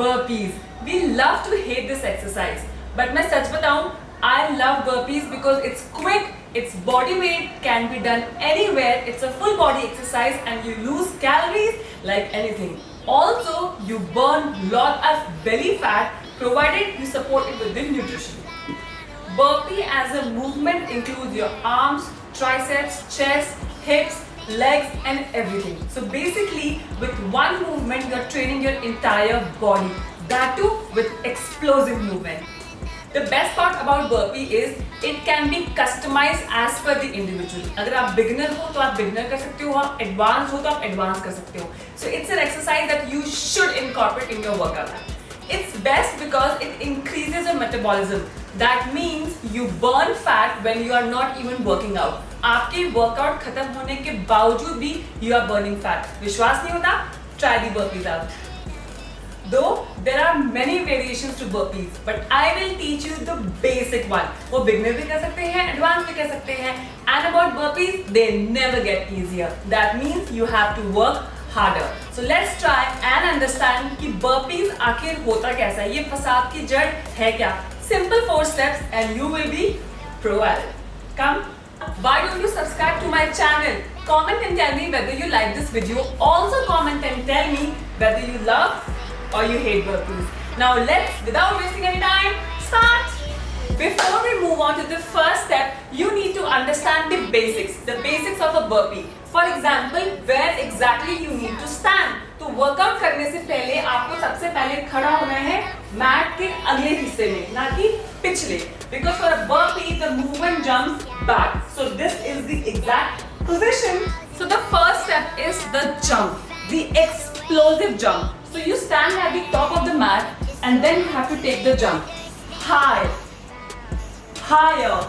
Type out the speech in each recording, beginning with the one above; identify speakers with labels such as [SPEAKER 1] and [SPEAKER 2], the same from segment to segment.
[SPEAKER 1] burpees. We love to hate this exercise, but मैं सच बताऊं, I love burpees because it's quick, it's body weight, can be done anywhere, it's a full body exercise and you lose calories like anything. Also, you burn lot of belly fat provided you support it with the nutrition. Burpee as a movement includes your arms, triceps, chest, hips, legs and everything. So basically with one movement you are training your entire body. That too with explosive movement. The best part about burpee is it can be customized as per the individual. अगर आप beginner हो तो आप beginner कर सकते हो, आप advanced हो तो आप advanced कर सकते हो. So it's an exercise that you should incorporate in your workout. It's best because it increases your metabolism. That means you burn fat when you are not even working out. आपके workout खत्म होने के बावजूद भी you are burning fat. विश्वास नहीं होता? Try the burpees out. Though there are many variations to burpees, but I will teach you the basic one. वो beginner भी कर सकते हैं, advanced भी कर सकते हैं. And about burpees, they never get easier. That means you have to work harder. So let's try and understand कि burpees आखिर होता कैसा है, ये फसाद की जड़ है क्या? Simple 4 steps and you will be pro at it. Come. Why don't you subscribe to my channel? Comment and tell me whether you like this video. Also comment and tell me whether you love or you hate burpees. Now let's, without wasting any time, start! Before we move on to the first step, you need to understand the basics of a burpee. For example, where exactly you need to stand. तो workout करने से पहले आपको सबसे पहले खड़ा होना है मैट के अगले हिस्से में, ना कि पिछले. Because for a burpee, the movement jumps back. So this is the exact position. So the first step is the jump, the explosive jump. So you stand at the top of the mat and then you have to take the jump. High, higher,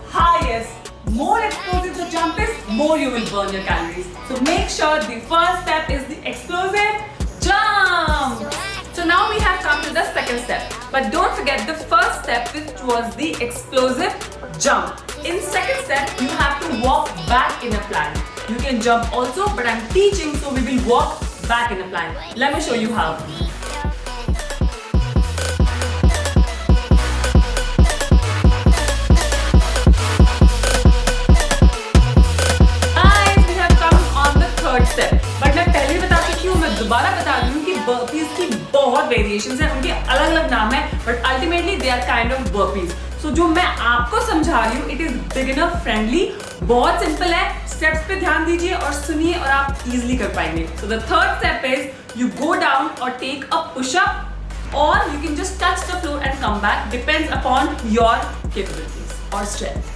[SPEAKER 1] highest. More explosive the jump is, more you will burn your calories. So make sure the first step is the explosive jump. So now we have come to the second step. But don't forget the first step, which was the explosive jump. In second step, you have to walk back in a plank. You can jump also, but I'm teaching, so we will walk back in a plank. Let me show you how. Guys, we have come on the third step. But मैं पहले बता चुकी हूँ, मैं दोबारा बता रही हूँ कि burpees की बहुत variations हैं, उनके अलग-अलग नाम हैं, but ultimately they are kind of burpees. So जो मैं आपको समझा रही हूँ, it is beginner friendly, बहुत simple है. Steps पे ध्यान दीजिए और सुनिए और आप easily कर पाएंगे. So the third step is you go down or take a push-up, or you can just touch the floor and come back. Depends upon your capabilities or strength.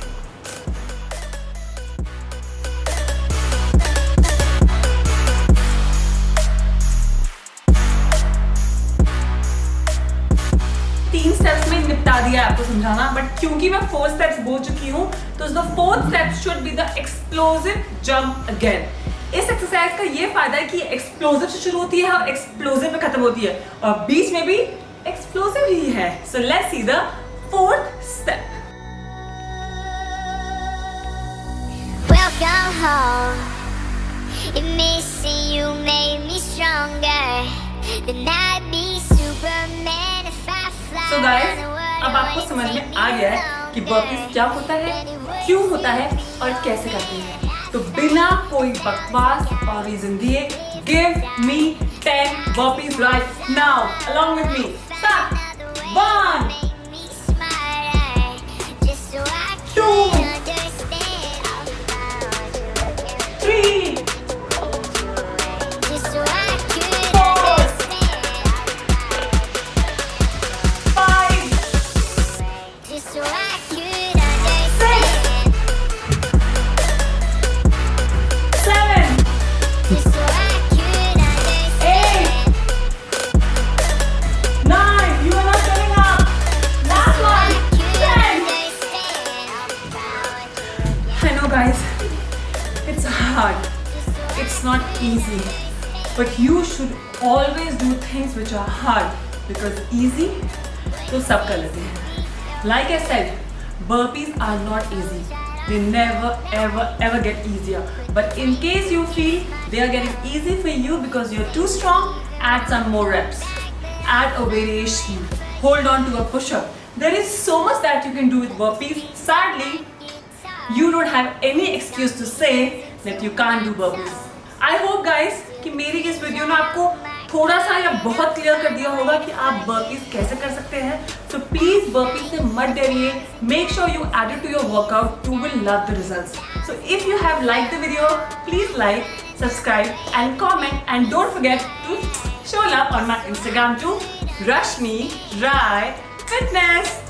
[SPEAKER 1] तीन स्टेप्स में निपटा दिया आपको समझाना, बट क्योंकि मैं 4 स्टेप्स बोल चुकी हूँ तो the fourth step should be the explosive jump again. इस एक्सरसाइज का ये फायदा है कि एक्सप्लोसिव से शुरू होती है और एक्सप्लोसिव में खत्म होती है और बीच में भी एक्सप्लोसिव ही है. So let's see the fourth step.
[SPEAKER 2] Welcome home. And missing you made me stronger. Then I'd be Superman if I fly.
[SPEAKER 1] So guys, अब आपको समझ में आ गया है कि burpees क्या होता है, क्यों होता है और कैसे करते हैं. तो बिना कोई बकवास और रीजन दिए, give me 10 burpees right now along with me. Start. 1, 2, 3, 4, 5, 7, 9. You are not showing up. Last one. 10. I know guys, it's hard. It's not easy. But you should always do things which are hard, because easy तो सब कर लेते हैं. Like I said, burpees are not easy. They never ever get easier. But in case you feel they are getting easy for you because you're too strong, add some more reps. add a variation. Hold on to a push-up. There is so much that you can do with burpees. Sadly, you don't have any excuse to say that you can't do burpees. I hope guys कि मेरी इस video ने आपको थोड़ा सा या बहुत clear कर दिया होगा कि आप burpees कैसे कर सकते हैं. So please burpees से मत डरिए. Make sure you add it to your workout. You will love the results. So if you have liked the video, please like, subscribe and comment, and don't forget to show love on my Instagram too, Rashmi Rai Fitness.